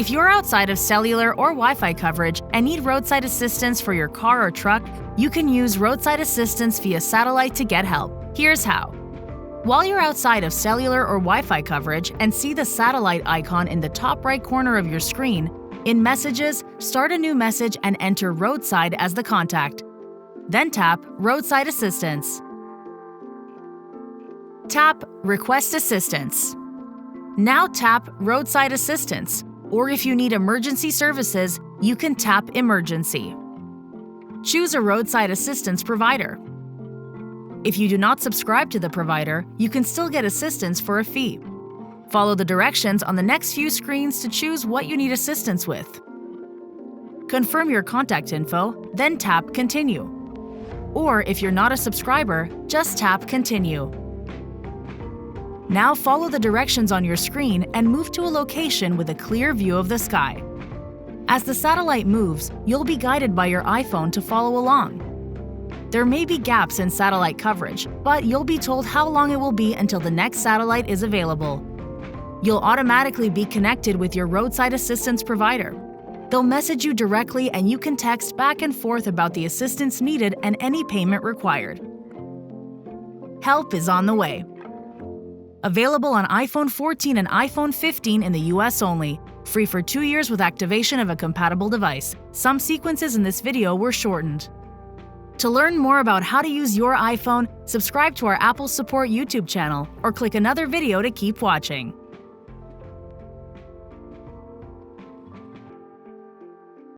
If you're outside of cellular or Wi-Fi coverage and need roadside assistance for your car or truck, you can use Roadside Assistance via satellite to get help. Here's how. While you're outside of cellular or Wi-Fi coverage and see the satellite icon in the top right corner of your screen, in Messages, start a new message and enter Roadside as the contact. Then tap Roadside Assistance. Tap Request Assistance. Now tap Roadside Assistance, or if you need emergency services, you can tap Emergency. Choose a roadside assistance provider. If you do not subscribe to the provider, you can still get assistance for a fee. Follow the directions on the next few screens to choose what you need assistance with. Confirm your contact info, then tap Continue. Or if you're not a subscriber, just tap Continue. Now follow the directions on your screen and move to a location with a clear view of the sky. As the satellite moves, you'll be guided by your iPhone to follow along. There may be gaps in satellite coverage, but you'll be told how long it will be until the next satellite is available. You'll automatically be connected with your roadside assistance provider. They'll message you directly and you can text back and forth about the assistance needed and any payment required. Help is on the way. Available on iPhone 14 and iPhone 15 in the US only. Free for 2 years with activation of a compatible device. Some sequences in this video were shortened. To learn more about how to use your iPhone, subscribe to our Apple Support YouTube channel or click another video to keep watching.